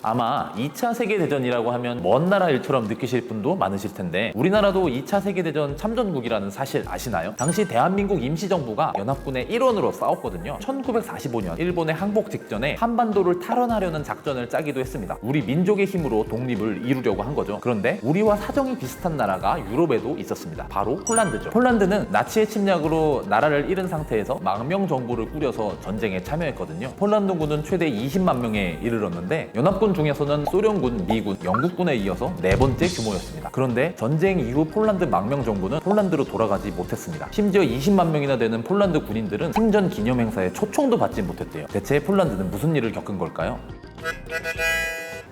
아마 2차 세계대전이라고 하면 먼 나라 일처럼 느끼실 분도 많으실 텐데 우리나라도 2차 세계대전 참전국이라는 사실 아시나요? 당시 대한민국 임시정부가 연합군의 일원으로 싸웠거든요. 1945년 일본의 항복 직전에 한반도를 탈환하려는 작전을 짜기도 했습니다. 우리 민족의 힘으로 독립을 이루려고 한 거죠. 그런데 우리와 사정이 비슷한 나라가 유럽에도 있었습니다. 바로 폴란드죠. 폴란드는 나치의 침략으로 나라를 잃은 상태에서 망명정부를 꾸려서 전쟁에 참여했거든요. 폴란드군은 최대 20만 명에 이르렀는데 연합군 중에서는 소련군, 미군, 영국군에 이어서 네 번째 규모였습니다. 그런데 전쟁 이후 폴란드 망명정부는 폴란드로 돌아가지 못했습니다. 심지어 20만 명이나 되는 폴란드 군인들은 생전 기념 행사에 초청도 받지 못했대요. 대체 폴란드는 무슨 일을 겪은 걸까요?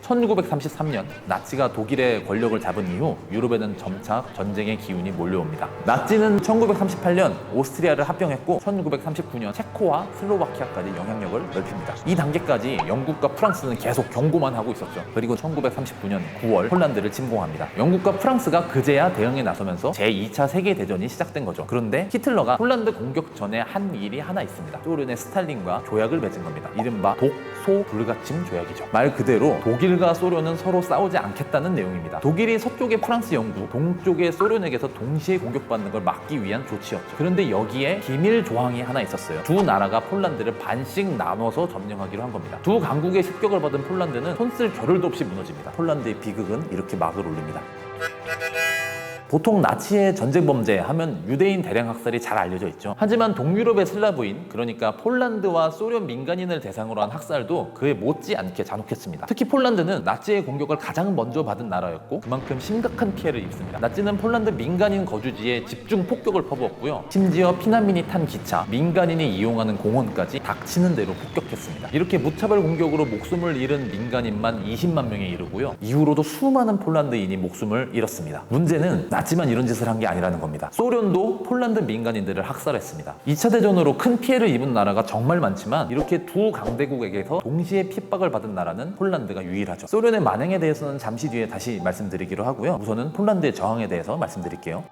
1933년 나치가 독일의 권력을 잡은 이후 유럽에는 점차 전쟁의 기운이 몰려옵니다. 나치는 1938년 오스트리아를 합병했고 1939년 체코와 슬로바키아까지 영향력을 넓힙니다. 이 단계까지 영국과 프랑스는 계속 경고만 하고 있었죠. 그리고 1939년 9월 폴란드를 침공합니다. 영국과 프랑스가 그제야 대응에 나서면서 제2차 세계대전이 시작된 거죠. 그런데 히틀러가 폴란드 공격 전에 한 일이 하나 있습니다. 소련의 스탈린과 조약을 맺은 겁니다. 이른바 독소불가침 조약이죠. 말 그대로 독일과 소련은 서로 싸우지 않겠다는 내용입니다. 독일이 서쪽의 프랑스, 영국, 동쪽의 소련에게서 동시에 공격받는 걸 막기 위한 조치였죠. 그런데 여기에 기밀 조항이 하나 있었어요. 두 나라가 폴란드를 반씩 나눠서 점령하기로 한 겁니다. 두 강국의 습격을 받은 폴란드는 손쓸 겨를도 없이 무너집니다. 폴란드의 비극은 이렇게 막을 올립니다. 보통 나치의 전쟁 범죄 하면 유대인 대량 학살이 잘 알려져 있죠. 하지만 동유럽의 슬라브인, 그러니까 폴란드와 소련 민간인을 대상으로 한 학살도 그에 못지않게 잔혹했습니다. 특히 폴란드는 나치의 공격을 가장 먼저 받은 나라였고 그만큼 심각한 피해를 입습니다. 나치는 폴란드 민간인 거주지에 집중 폭격을 퍼부었고요. 심지어 피난민이 탄 기차, 민간인이 이용하는 공원까지 닥치는 대로 폭격했습니다. 이렇게 무차별 공격으로 목숨을 잃은 민간인만 20만 명에 이르고요. 이후로도 수많은 폴란드인이 목숨을 잃었습니다. 문제는 나치만 이런 짓을 한 게 아니라는 겁니다. 소련도 폴란드 민간인들을 학살했습니다. 2차 대전으로 큰 피해를 입은 나라가 정말 많지만 이렇게 두 강대국에게서 동시에 핍박을 받은 나라는 폴란드가 유일하죠. 소련의 만행에 대해서는 잠시 뒤에 다시 말씀드리기로 하고요. 우선은 폴란드의 저항에 대해서 말씀드릴게요.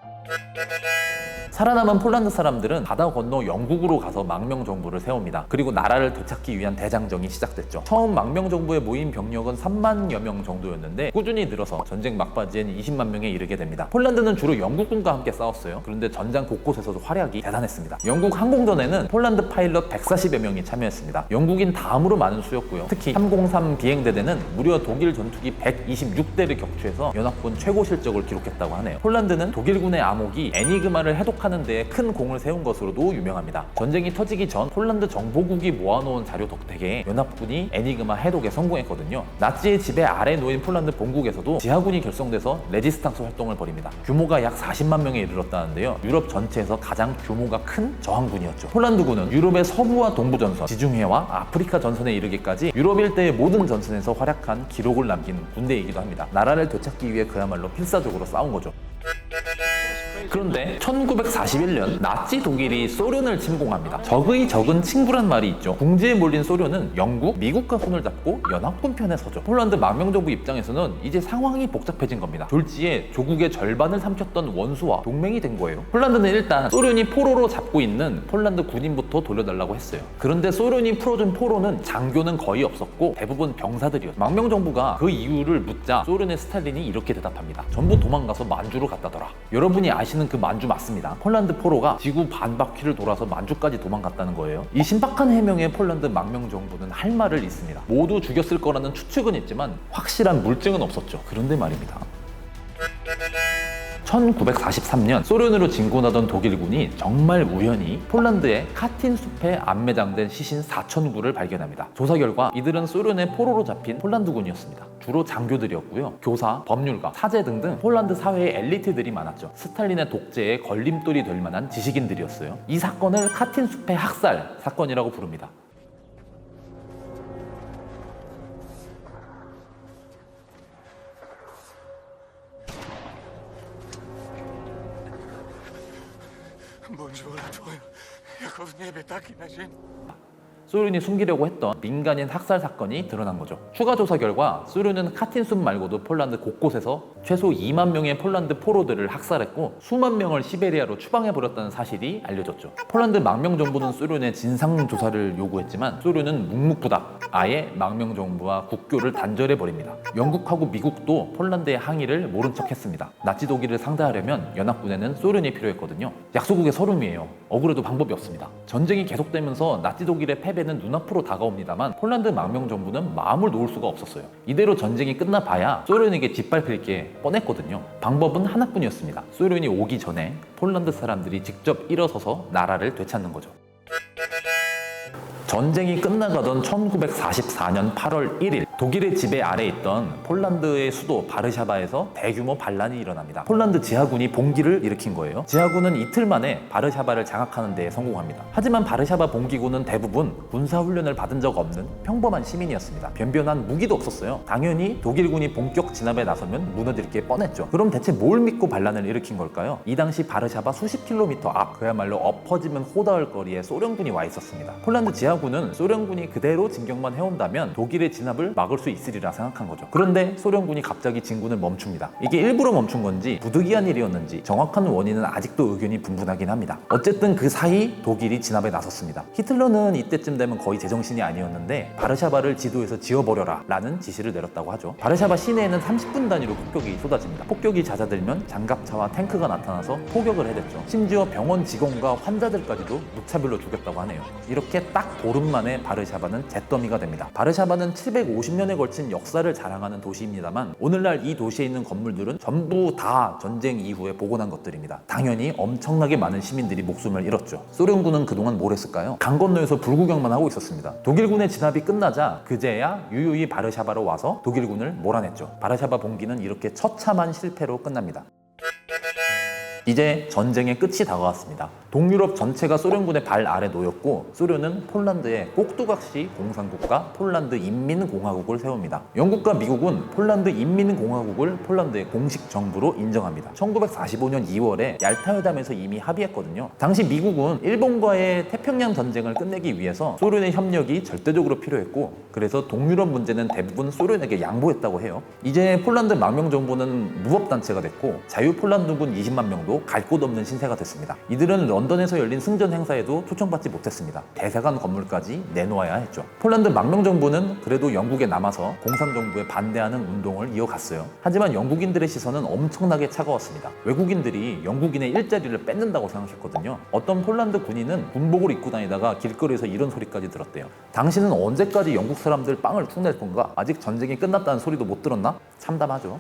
살아남은 폴란드 사람들은 바다 건너 영국으로 가서 망명정부를 세웁니다. 그리고 나라를 되찾기 위한 대장정이 시작됐죠. 처음 망명정부에 모인 병력은 3만여 명 정도였는데 꾸준히 늘어서 전쟁 막바지엔 20만 명에 이르게 됩니다. 폴란드는 주로 영국군과 함께 싸웠어요. 그런데 전장 곳곳에서도 활약이 대단했습니다. 영국 항공전에는 폴란드 파일럿 140여 명이 참여했습니다. 영국인 다음으로 많은 수였고요. 특히 303 비행대대는 무려 독일 전투기 126대를 격추해서 연합군 최고 실적을 기록했다고 하네요. 폴란드는 독일군의 암호기 애니그마를 해독하는 데에 큰 공을 세운 것으로도 유명합니다. 전쟁이 터지기 전 폴란드 정보국이 모아놓은 자료 덕택에 연합군이 애니그마 해독에 성공했거든요. 나치의 지배 아래 놓인 폴란드 본국에서도 지하군이 결성돼서 레지스탕스 활동을 벌입니다. 규모가 약 40만 명에 이르렀다는데요. 유럽 전체에서 가장 규모가 큰 저항군이었죠. 폴란드군은 유럽의 서부와 동부 전선, 지중해와 아프리카 전선에 이르기까지 유럽 일대의 모든 전선에서 활약한 기록을 남긴 군대이기도 합니다. 나라를 되찾기 위해 그야말로 필사적으로 싸운 거죠. 그런데 1941년 나치 독일이 소련을 침공합니다. 적의 적은 친구란 말이 있죠. 궁지에 몰린 소련은 영국, 미국과 손을 잡고 연합군 편에 서죠. 폴란드 망명정부 입장에서는 이제 상황이 복잡해진 겁니다. 졸지에 조국의 절반을 삼켰던 원수와 동맹이 된 거예요. 폴란드는 일단 소련이 포로로 잡고 있는 폴란드 군인부터 돌려달라고 했어요. 그런데 소련이 풀어준 포로는 장교는 거의 없었고 대부분 병사들이었어요. 망명정부가 그 이유를 묻자 소련의 스탈린이 이렇게 대답합니다. 전부 도망가서 만주로 갔다더라. 여러분이 아시는 그 만주 맞습니다. 폴란드 포로가 지구 반바퀴를 돌아서 만주까지 도망갔다는 거예요. 이 신박한 해명에 폴란드 망명정부는 할 말을 잇습니다. 모두 죽였을 거라는 추측은 있지만 확실한 물증은 없었죠. 그런데 말입니다. 1943년 소련으로 진군하던 독일군이 정말 우연히 폴란드의 카틴 숲에 안매장된 시신 4,000구를 발견합니다. 조사 결과 이들은 소련의 포로로 잡힌 폴란드군이었습니다. 주로 장교들이었고요. 교사, 법률가, 사제 등등 폴란드 사회의 엘리트들이 많았죠. 스탈린의 독재에 걸림돌이 될 만한 지식인들이었어요. 이 사건을 카틴 숲의 학살 사건이라고 부릅니다. Buongiorno, Joel. Jako w niebie taki na ziemi. 소련이 숨기려고 했던 민간인 학살 사건이 드러난 거죠. 추가 조사 결과 소련은 카틴숲 말고도 폴란드 곳곳에서 최소 2만 명의 폴란드 포로들을 학살했고 수만 명을 시베리아로 추방해버렸다는 사실이 알려졌죠. 폴란드 망명 정부는 소련의 진상 조사를 요구했지만 소련은 묵묵부답, 아예 망명 정부와 국교를 단절해버립니다. 영국하고 미국도 폴란드의 항의를 모른 척했습니다. 나치 독일을 상대하려면 연합군에는 소련이 필요했거든요. 약소국의 서름이에요. 억울해도 방법이 없습니다. 전쟁이 계속되면서 나치 독일의 패배는 눈앞으로 다가옵니다만 폴란드 망명 정부는 마음을 놓을 수가 없었어요. 이대로 전쟁이 끝나봐야 소련에게 짓밟힐 게 뻔했거든요. 방법은 하나뿐이었습니다. 소련이 오기 전에 폴란드 사람들이 직접 일어서서 나라를 되찾는 거죠. 전쟁이 끝나가던 1944년 8월 1일 독일의 지배 아래 있던 폴란드의 수도 바르샤바에서 대규모 반란이 일어납니다. 폴란드 지하군이 봉기를 일으킨 거예요. 지하군은 이틀 만에 바르샤바를 장악하는 데 성공합니다. 하지만 바르샤바 봉기군은 대부분 군사훈련을 받은 적 없는 평범한 시민이었습니다. 변변한 무기도 없었어요. 당연히 독일군이 본격 진압에 나서면 무너질 게 뻔했죠. 그럼 대체 뭘 믿고 반란을 일으킨 걸까요? 이 당시 바르샤바 수십 킬로미터 앞, 그야말로 엎어지면 호다할 거리에 소련군이 와 있었습니다. 폴란드 지하군은 소련군이 그대로 진격만 해온다면 독일의 진압을 막을 수 있으리라 생각한 거죠. 그런데 소련군이 갑자기 진군을 멈춥니다. 이게 일부러 멈춘 건지 부득이한 일이었는지 정확한 원인은 아직도 의견이 분분하긴 합니다. 어쨌든 그 사이 독일이 진압에 나섰습니다. 히틀러는 이때쯤 되면 거의 제정신이 아니었는데 바르샤바를 지도에서 지워버려라 라는 지시를 내렸다고 하죠. 바르샤바 시내에는 30분 단위로 폭격이 쏟아집니다. 폭격이 잦아들면 장갑차와 탱크가 나타나서 포격을 해댔죠. 심지어 병원 직원과 환자들까지도 무차별로 죽였다고 하네요. 이렇게 딱 보름 만에 바르샤바는 잿더미가 됩니다. 바르샤바는 750년에 걸친 역사를 자랑하는 도시입니다만 오늘날 이 도시에 있는 건물들은 전부 다 전쟁 이후에 복원한 것들입니다. 당연히 엄청나게 많은 시민들이 목숨을 잃었죠. 소련군은 그동안 뭘 했을까요? 강 건너에서 불구경만 하고 있었습니다. 독일군의 진압이 끝나자 그제야 유유히 바르샤바로 와서 독일군을 몰아냈죠. 바르샤바 봉기는 이렇게 처참한 실패로 끝납니다. 이제 전쟁의 끝이 다가왔습니다. 동유럽 전체가 소련군의 발 아래 놓였고 소련은 폴란드에 꼭두각시 공산국가 폴란드 인민공화국을 세웁니다. 영국과 미국은 폴란드 인민공화국을 폴란드의 공식 정부로 인정합니다. 1945년 2월에 얄타회담에서 이미 합의했거든요. 당시 미국은 일본과의 태평양 전쟁을 끝내기 위해서 소련의 협력이 절대적으로 필요했고 그래서 동유럽 문제는 대부분 소련에게 양보했다고 해요. 이제 폴란드 망명정부는 무법단체가 됐고 자유폴란드군 20만 명도 갈 곳 없는 신세가 됐습니다. 이들은 런던에서 열린 승전 행사에도 초청받지 못했습니다. 대사관 건물까지 내놓아야 했죠. 폴란드 망명정부는 그래도 영국에 남아서 공산정부에 반대하는 운동을 이어갔어요. 하지만 영국인들의 시선은 엄청나게 차가웠습니다. 외국인들이 영국인의 일자리를 뺏는다고 생각했거든요. 어떤 폴란드 군인은 군복을 입고 다니다가 길거리에서 이런 소리까지 들었대요. 당신은 언제까지 영국 사람들 빵을 축낼 건가? 아직 전쟁이 끝났다는 소리도 못 들었나? 참담하죠.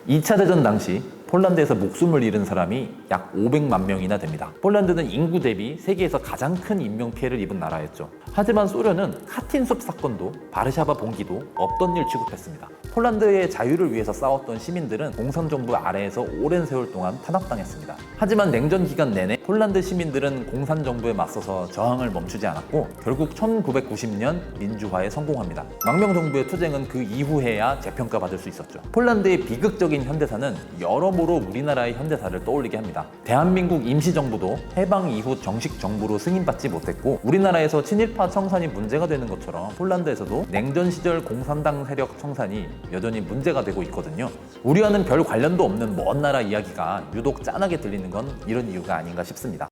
2차 대전 당시 폴란드에서 목숨을 잃은 사람이 약 500만 명이나 됩니다. 폴란드는 인구 대비 세계에서 가장 큰 인명피해를 입은 나라였죠. 하지만 소련은 카틴숲 사건도 바르샤바 봉기도 없던 일 취급했습니다. 폴란드의 자유를 위해서 싸웠던 시민들은 공산정부 아래에서 오랜 세월 동안 탄압당했습니다. 하지만 냉전 기간 내내 폴란드 시민들은 공산정부에 맞서서 저항을 멈추지 않았고 결국 1990년 민주화에 성공합니다. 망명정부의 투쟁은 그 이후에야 재평가받을 수 있었죠. 폴란드의 비극적인 현대사는 여러모로 우리나라의 현대사를 떠올리게 합니다. 대한민국 임시정부도 해방 이후 정식 정부로 승인받지 못했고 우리나라에서 친일파 청산이 문제가 되는 것처럼 폴란드에서도 냉전 시절 공산당 세력 청산이 여전히 문제가 되고 있거든요. 우리와는 별 관련도 없는 먼 나라 이야기가 유독 짠하게 들리는 건 이런 이유가 아닌가 싶습니다.